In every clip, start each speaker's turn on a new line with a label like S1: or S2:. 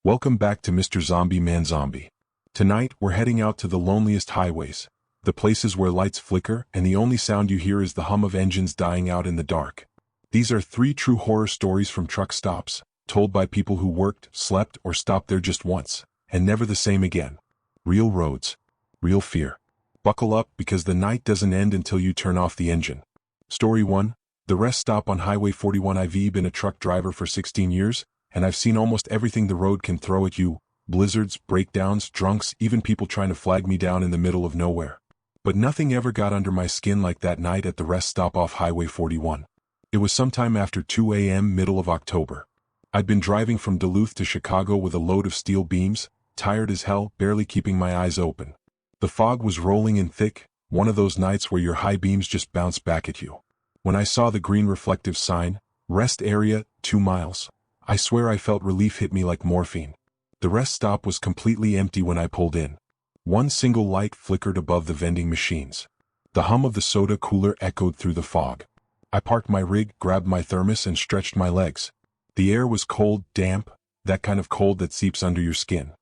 S1: Welcome back to Mr. Zombie Man Zombie. Tonight, we're heading out to the loneliest highways, the places where lights flicker and the only sound you hear is the hum of engines dying out in the dark. These are 3 true horror stories from truck stops, told by people who worked, slept, or stopped there just once, and never the same again. Real roads. Real fear. Buckle up because the night doesn't end until you turn off the engine. Story 1. The rest stop on Highway 41. I've been a truck driver for 16 years, and I've seen almost everything the road can throw at you. Blizzards, breakdowns, drunks, even people trying to flag me down in the middle of nowhere. But nothing ever got under my skin like that night at the rest stop off Highway 41. It was sometime after 2 a.m. middle of October. I'd been driving from Duluth to Chicago with a load of steel beams, tired as hell, barely keeping my eyes open. The fog was rolling in thick, one of those nights where your high beams just bounce back at you. When I saw the green reflective sign, rest area, 2 miles, I swear I felt relief hit me like morphine. The rest stop was completely empty when I pulled in. One single light flickered above the vending machines. The hum of the soda cooler echoed through the fog. I parked my rig, grabbed my thermos, and stretched my legs. The air was cold, damp, that kind of cold that seeps under your skin.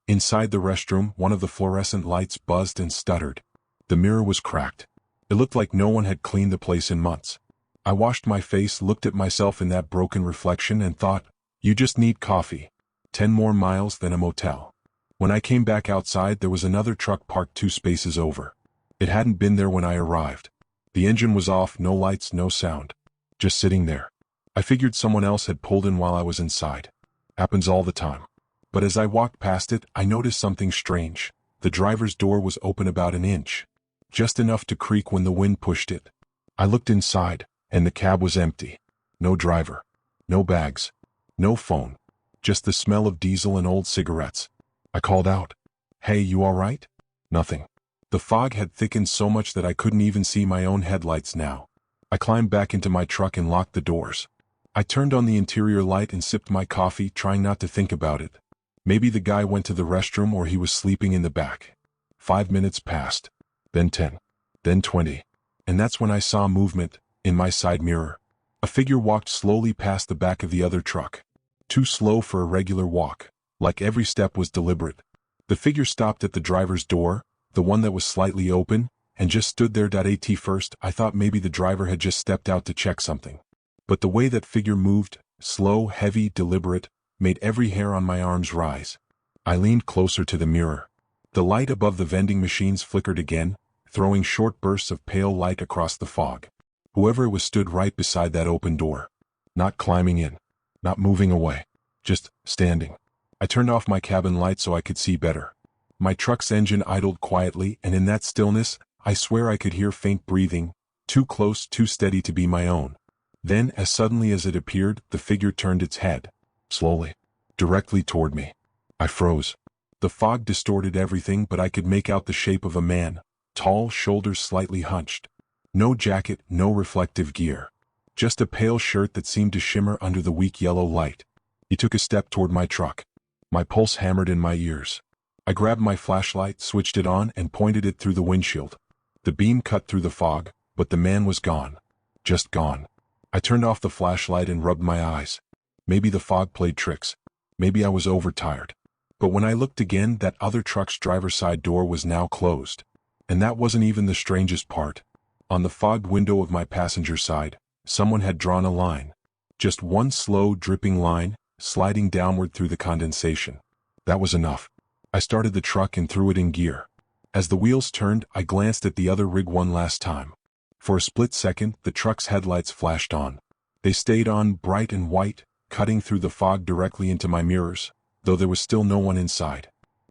S1: Inside the restroom, one of the fluorescent lights buzzed and stuttered. The mirror was cracked. It looked like no one had cleaned the place in months. I washed my face, looked at myself in that broken reflection, and thought, you just need coffee. 10 more miles, then a motel. When I came back outside, there was another truck parked 2 spaces over. It hadn't been there when I arrived. The engine was off, no lights, no sound. Just sitting there. I figured someone else had pulled in while I was inside. Happens all the time. But as I walked past it, I noticed something strange. The driver's door was open about an inch. Just enough to creak when the wind pushed it. I looked inside, and the cab was empty. No driver. No bags. No phone. Just the smell of diesel and old cigarettes. I called out, "Hey, you all right?" Nothing. The fog had thickened so much that I couldn't even see my own headlights now. I climbed back into my truck and locked the doors. I turned on the interior light and sipped my coffee, trying not to think about it. Maybe the guy went to the restroom or he was sleeping in the back. 5 minutes passed. Then 10. Then 20. And that's when I saw movement, in my side mirror. A figure walked slowly past the back of the other truck. Too slow for a regular walk, like every step was deliberate. The figure stopped at the driver's door, the one that was slightly open, and just stood there. At first, I thought maybe the driver had just stepped out to check something. But the way that figure moved, slow, heavy, deliberate, made every hair on my arms rise. I leaned closer to the mirror. The light above the vending machines flickered again, throwing short bursts of pale light across the fog. Whoever it was stood right beside that open door. Not climbing in. Not moving away. Just standing. I turned off my cabin light so I could see better. My truck's engine idled quietly, and in that stillness, I swear I could hear faint breathing, too close, too steady to be my own. Then, as suddenly as it appeared, the figure turned its head. Slowly. Directly toward me. I froze. The fog distorted everything, but I could make out the shape of a man, tall, shoulders slightly hunched. No jacket, no reflective gear. Just a pale shirt that seemed to shimmer under the weak yellow light. He took a step toward my truck. My pulse hammered in my ears. I grabbed my flashlight, switched it on, and pointed it through the windshield. The beam cut through the fog, but the man was gone. Just gone. I turned off the flashlight and rubbed my eyes. Maybe the fog played tricks. Maybe I was overtired. But when I looked again, that other truck's driver's side door was now closed. And that wasn't even the strangest part. On the fogged window of my passenger side, someone had drawn a line. Just one slow, dripping line, sliding downward through the condensation. That was enough. I started the truck and threw it in gear. As the wheels turned, I glanced at the other rig one last time. For a split second, the truck's headlights flashed on. They stayed on, bright and white, cutting through the fog directly into my mirrors, though there was still no one inside.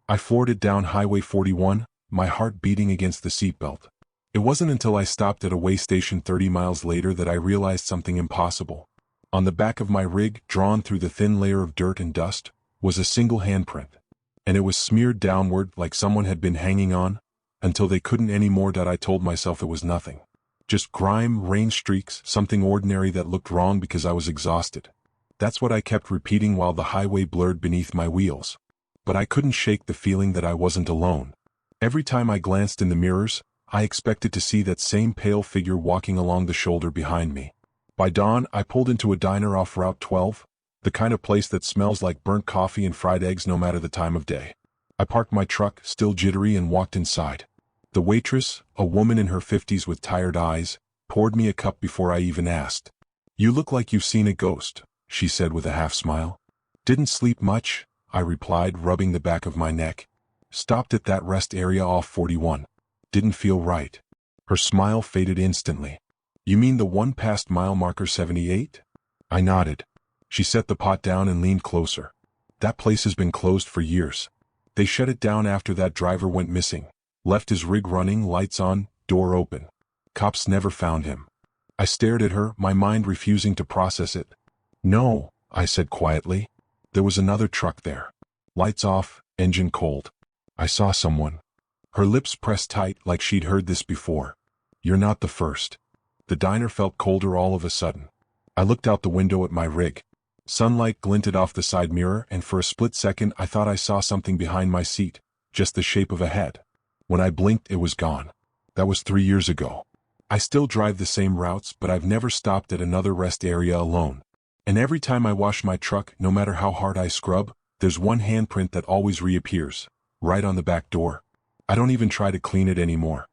S1: I floored it down Highway 41, my heart beating against the seatbelt. It wasn't until I stopped at a way station 30 miles later that I realized something impossible. On the back of my rig, drawn through the thin layer of dirt and dust, was a single handprint. And it was smeared downward like someone had been hanging on, until they couldn't anymore. I told myself it was nothing. Just grime, rain streaks, something ordinary that looked wrong because I was exhausted. That's what I kept repeating while the highway blurred beneath my wheels. But I couldn't shake the feeling that I wasn't alone. Every time I glanced in the mirrors, I expected to see that same pale figure walking along the shoulder behind me. By dawn, I pulled into a diner off Route 12, The kind of place that smells like burnt coffee and fried eggs no matter the time of day. I parked my truck, still jittery, and walked inside. The waitress, a woman in her 50s with tired eyes, poured me a cup before I even asked. "You look like you've seen a ghost," she said with a half smile. "Didn't sleep much," I replied, rubbing the back of my neck. "Stopped at that rest area off 41. Didn't feel right." Her smile faded instantly. "You mean the one past mile marker 78? I nodded. She set the pot down and leaned closer. "That place has been closed for years. They shut it down after that driver went missing. Left his rig running, lights on, door open. Cops never found him." I stared at her, my mind refusing to process it. "No," I said quietly. "There was another truck there. Lights off, engine cold. I saw someone." Her lips pressed tight like she'd heard this before. "You're not the first." The diner felt colder all of a sudden. I looked out the window at my rig. Sunlight glinted off the side mirror, and for a split second I thought I saw something behind my seat, just the shape of a head. When I blinked, it was gone. That was 3 years ago. I still drive the same routes, but I've never stopped at another rest area alone. And every time I wash my truck, no matter how hard I scrub, there's one handprint that always reappears, right on the back door. I don't even try to clean it anymore.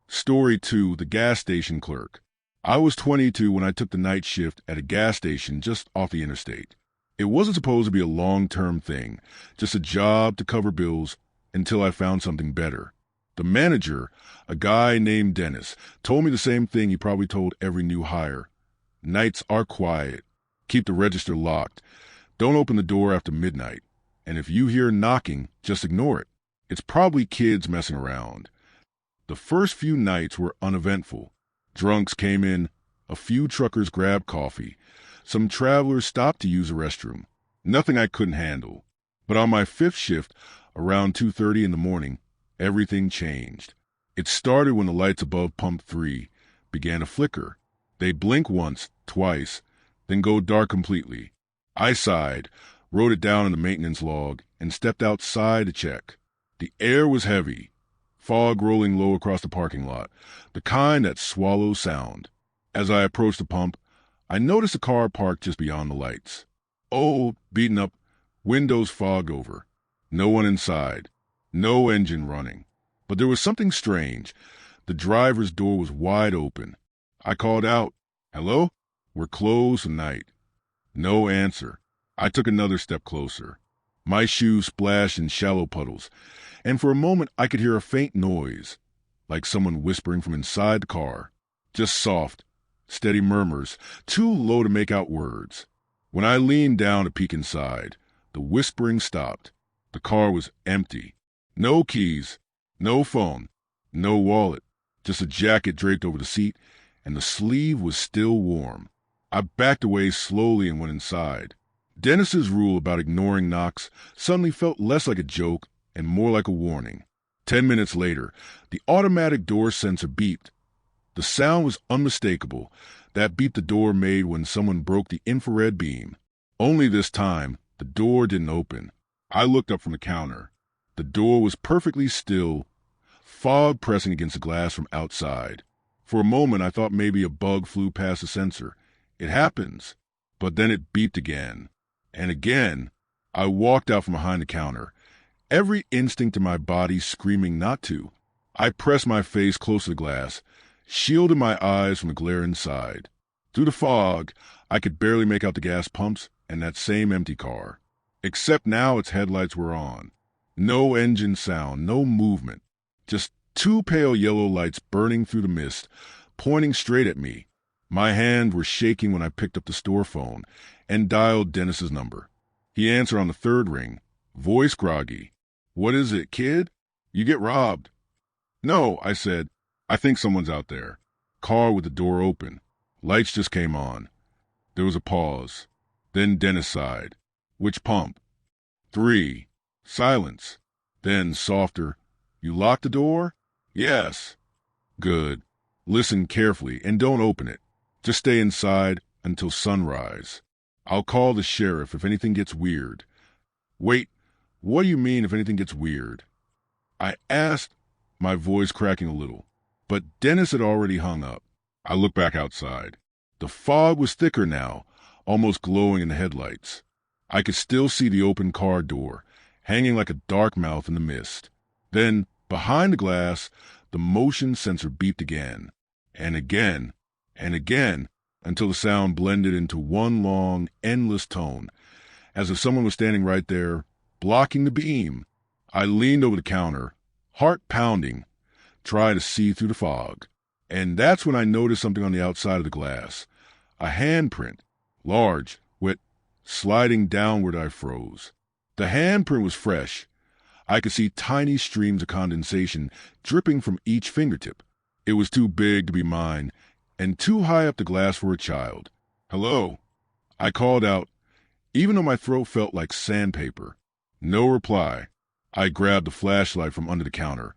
S2: Story 2, the gas station clerk. I was 22 when I took the night shift at a gas station just off the interstate. It wasn't supposed to be a long-term thing, just a job to cover bills until I found something better. The manager, a guy named Dennis, told me the same thing he probably told every new hire. Nights are quiet. Keep the register locked. Don't open the door after midnight. And if you hear knocking, just ignore it. It's probably kids messing around. The first few nights were uneventful. Drunks came in, a few truckers grabbed coffee, some travelers stopped to use a restroom. Nothing I couldn't handle. But on my 5th shift, around 2:30 in the morning, everything changed. It started when the lights above pump 3 began to flicker. They blink once, twice, then go dark completely. I sighed, wrote it down in the maintenance log, and stepped outside to check. The air was heavy. Fog rolling low across the parking lot, the kind that swallows sound. As I approached the pump, I noticed a car parked just beyond the lights. Old, beaten up, windows fogged over. No one inside. No engine running. But there was something strange. The driver's door was wide open. I called out, "Hello? We're closed tonight." No answer. I took another step closer. My shoes splashed in shallow puddles, and for a moment I could hear a faint noise, like someone whispering from inside the car. Just soft, steady murmurs, too low to make out words. When I leaned down to peek inside, the whispering stopped. The car was empty. No keys, no phone, no wallet, just a jacket draped over the seat, and the sleeve was still warm. I backed away slowly and went inside. Dennis's rule about ignoring knocks suddenly felt less like a joke and more like a warning. 10 minutes later, the automatic door sensor beeped. The sound was unmistakable, that beep the door made when someone broke the infrared beam. Only this time, the door didn't open. I looked up from the counter. The door was perfectly still, fog pressing against the glass from outside. For a moment, I thought maybe a bug flew past the sensor. It happens. But then it beeped again. And again. I walked out from behind the counter, every instinct in my body screaming not to. I pressed my face close to the glass, shielded my eyes from the glare inside. Through the fog, I could barely make out the gas pumps and that same empty car. Except now its headlights were on. No engine sound, no movement. Just 2 pale yellow lights burning through the mist, pointing straight at me. My hands were shaking when I picked up the store phone and dialed Dennis's number. He answered on the 3rd ring, voice groggy. "What is it, kid? You get robbed." "No," I said. "I think someone's out there." Car with the door open. Lights just came on. There was a pause. Then Dennis sighed. "Which pump?" 3. Silence. Then softer. "You locked the door?" "Yes." "Good. Listen carefully and don't open it. Just stay inside until sunrise. I'll call the sheriff if anything gets weird." "Wait, what do you mean if anything gets weird?" I asked, my voice cracking a little. But Dennis had already hung up. I looked back outside. The fog was thicker now, almost glowing in the headlights. I could still see the open car door, hanging like a dark mouth in the mist. Then, behind the glass, the motion sensor beeped again, and again, and again, until the sound blended into one long, endless tone, as if someone was standing right there, blocking the beam. I leaned over the counter, heart pounding, trying to see through the fog. And that's when I noticed something on the outside of the glass. A handprint, large, wet, sliding downward. I froze. The handprint was fresh. I could see tiny streams of condensation dripping from each fingertip. It was too big to be mine, and too high up the glass for a child. "Hello?" I called out, even though my throat felt like sandpaper. No reply. I grabbed the flashlight from under the counter,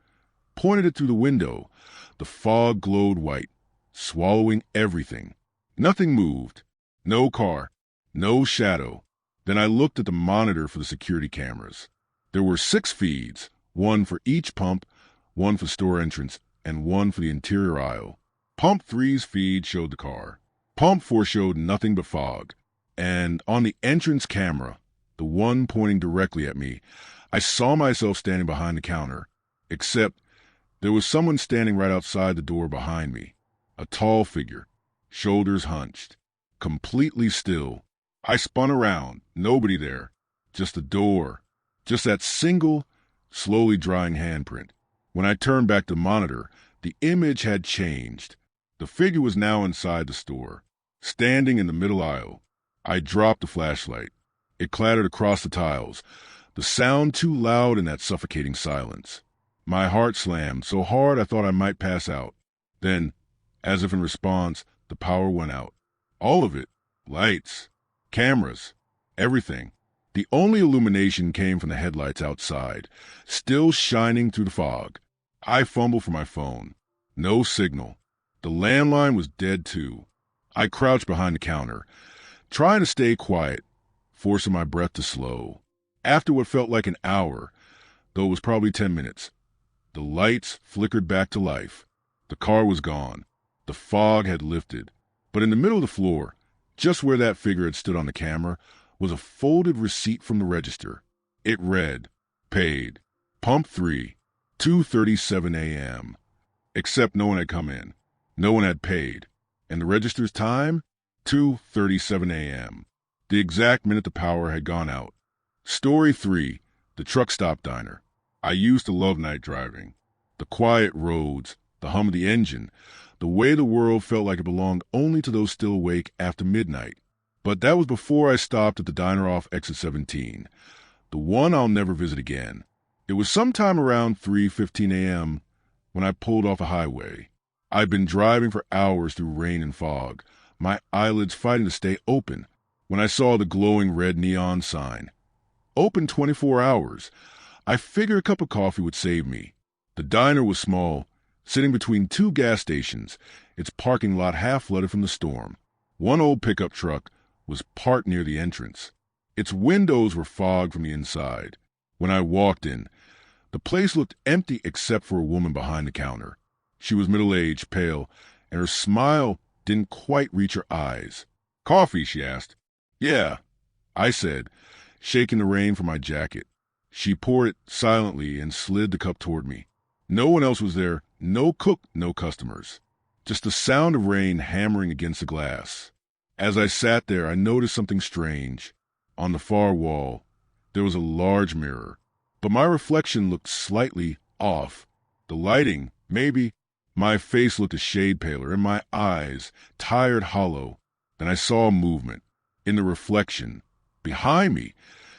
S2: pointed it through the window. The fog glowed white, swallowing everything. Nothing moved. No car. No shadow. Then I looked at the monitor for the security cameras. There were 6 feeds, one for each pump, one for store entrance, and one for the interior aisle. Pump 3's feed showed the car. Pump 4 showed nothing but fog. And on the entrance camera, the one pointing directly at me, I saw myself standing behind the counter, except there was someone standing right outside the door behind me. A tall figure, shoulders hunched, completely still. I spun around, nobody there, just the door, just that single, slowly drying handprint. When I turned back to the monitor, the image had changed. The figure was now inside the store, standing in the middle aisle. I dropped the flashlight. It clattered across the tiles, the sound too loud in that suffocating silence. My heart slammed so hard I thought I might pass out. Then, as if in response, the power went out. All of it. Lights, cameras, everything. The only illumination came from the headlights outside, still shining through the fog. I fumbled for my phone. No signal. The landline was dead too. I crouched behind the counter, trying to stay quiet, forcing my breath to slow. After what felt like an hour, though it was probably 10 minutes, the lights flickered back to life. The car was gone. The fog had lifted. But in the middle of the floor, just where that figure had stood on the camera, was a folded receipt from the register. It read, "Paid. Pump 3, 2:37 a.m." Except no one had come in. No one had paid. And the register's time? 2:37 a.m. The exact minute the power had gone out. Story 3, the truck stop diner. I used to love night driving. The quiet roads, the hum of the engine, the way the world felt like it belonged only to those still awake after midnight. But that was before I stopped at the diner off exit 17, the one I'll never visit again. It was sometime around 3:15 a.m. when I pulled off a highway. I'd been driving for hours through rain and fog, my eyelids fighting to stay open, when I saw the glowing red neon sign. Open 24 hours. I figured a cup of coffee would save me. The diner was small, sitting between 2 gas stations, its parking lot half flooded from the storm. One old pickup truck was parked near the entrance. Its windows were fogged from the inside. When I walked in, the place looked empty except for a woman behind the counter. She was middle-aged, pale, and her smile didn't quite reach her eyes. "Coffee?" she asked. "Yeah," I said, shaking the rain from my jacket. She poured it silently and slid the cup toward me. No one else was there, no cook, no customers. Just the sound of rain hammering against the glass. As I sat there, I noticed something strange. On the far wall, there was a large mirror, but my reflection looked slightly off. The lighting, maybe. My face looked a shade paler, and my eyes, tired, hollow. Then I saw movement. In the reflection, behind me,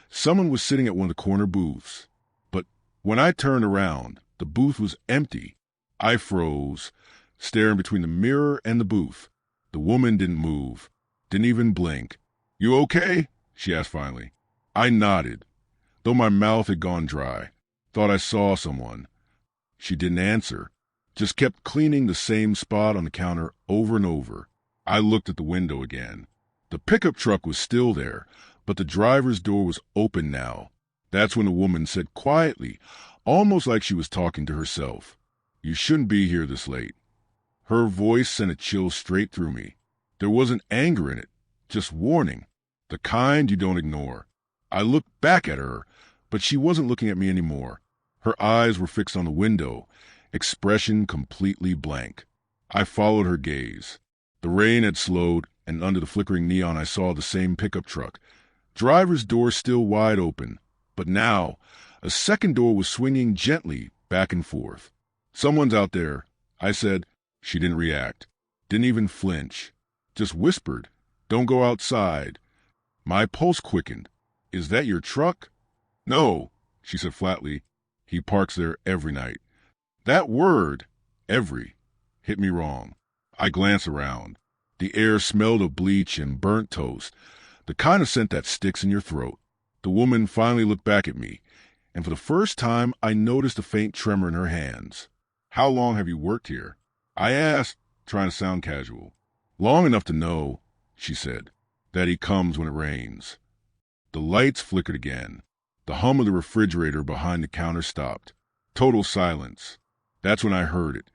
S2: someone was sitting at one of the corner booths. But when I turned around, the booth was empty. I froze, staring between the mirror and the booth. The woman didn't move, didn't even blink. "You okay?" she asked finally. I nodded, though my mouth had gone dry. Thought I saw someone. She didn't answer, just kept cleaning the same spot on the counter over and over. I looked at the window again. The pickup truck was still there, but the driver's door was open now. That's when the woman said quietly, almost like she was talking to herself, "You shouldn't be here this late." Her voice sent a chill straight through me. There wasn't anger in it, just warning, the kind you don't ignore. I looked back at her, but she wasn't looking at me anymore. Her eyes were fixed on the window, expression completely blank. I followed her gaze. The rain had slowed, and under the flickering neon I saw the same pickup truck. Driver's door still wide open, but now a second door was swinging gently back and forth. "Someone's out there," I said. She didn't react, didn't even flinch, just whispered, "Don't go outside." My pulse quickened. "Is that your truck?" "No," she said flatly. "He parks there every night." That word, every, hit me wrong. I glanced around. The air smelled of bleach and burnt toast, the kind of scent that sticks in your throat. The woman finally looked back at me, and for the first time I noticed a faint tremor in her hands. "How long have you worked here?" I asked, trying to sound casual. "Long enough to know," she said, "that he comes when it rains." The lights flickered again. The hum of the refrigerator behind the counter stopped. Total silence. That's when I heard it.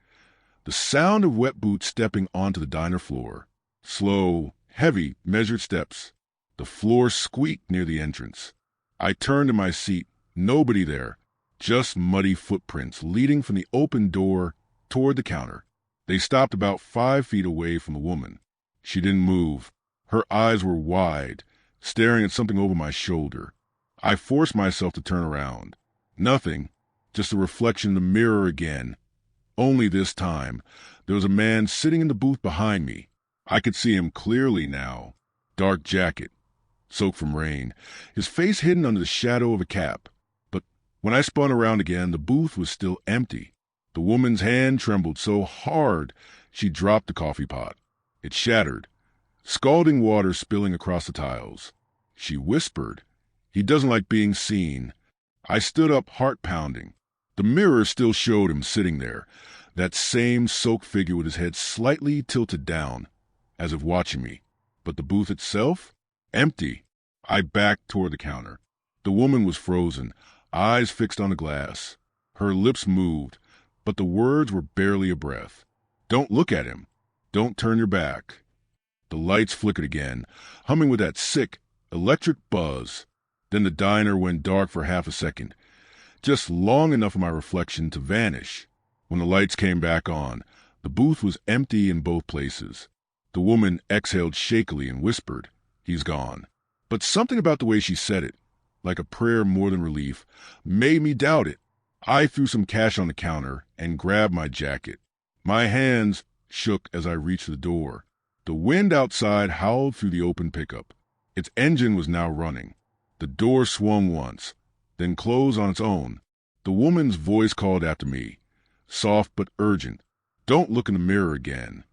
S2: The sound of wet boots stepping onto the diner floor. Slow, heavy, measured steps. The floor squeaked near the entrance. I turned in my seat. Nobody there. Just muddy footprints leading from the open door toward the counter. They stopped about 5 feet away from the woman. She didn't move. Her eyes were wide, staring at something over my shoulder. I forced myself to turn around. Nothing. Just a reflection in the mirror again. Only this time, there was a man sitting in the booth behind me. I could see him clearly now. Dark jacket, soaked from rain, his face hidden under the shadow of a cap. But when I spun around again, the booth was still empty. The woman's hand trembled so hard she dropped the coffee pot. It shattered, scalding water spilling across the tiles. She whispered, "He doesn't like being seen." I stood up, heart pounding. The mirror still showed him sitting there, that same soaked figure with his head slightly tilted down, as if watching me. But the booth itself? Empty. I backed toward the counter. The woman was frozen, eyes fixed on the glass. Her lips moved, but the words were barely a breath. "Don't look at him. Don't turn your back." The lights flickered again, humming with that sick, electric buzz. Then the diner went dark for half a second, just long enough for my reflection to vanish. When the lights came back on, the booth was empty in both places. The woman exhaled shakily and whispered, "He's gone." But something about the way she said it, like a prayer more than relief, made me doubt it. I threw some cash on the counter and grabbed my jacket. My hands shook as I reached the door. The wind outside howled through the open pickup. Its engine was now running. The door swung once, then closed on its own. The woman's voice called after me, soft but urgent, "Don't look in the mirror again."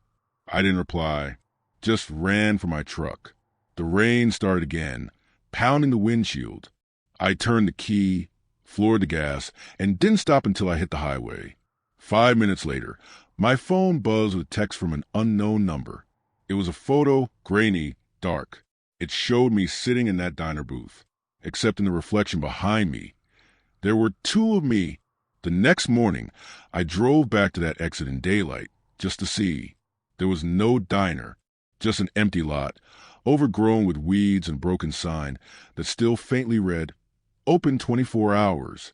S2: I didn't reply, just ran for my truck. The rain started again, pounding the windshield. I turned the key, floored the gas, and didn't stop until I hit the highway. 5 minutes later, my phone buzzed with a text from an unknown number. It was a photo, grainy, dark. It showed me sitting in that diner booth, except in the reflection behind me. There were 2 of me. The next morning, I drove back to that exit in daylight, just to see. There was no diner, just an empty lot, overgrown with weeds and broken sign that still faintly read, "Open 24 hours."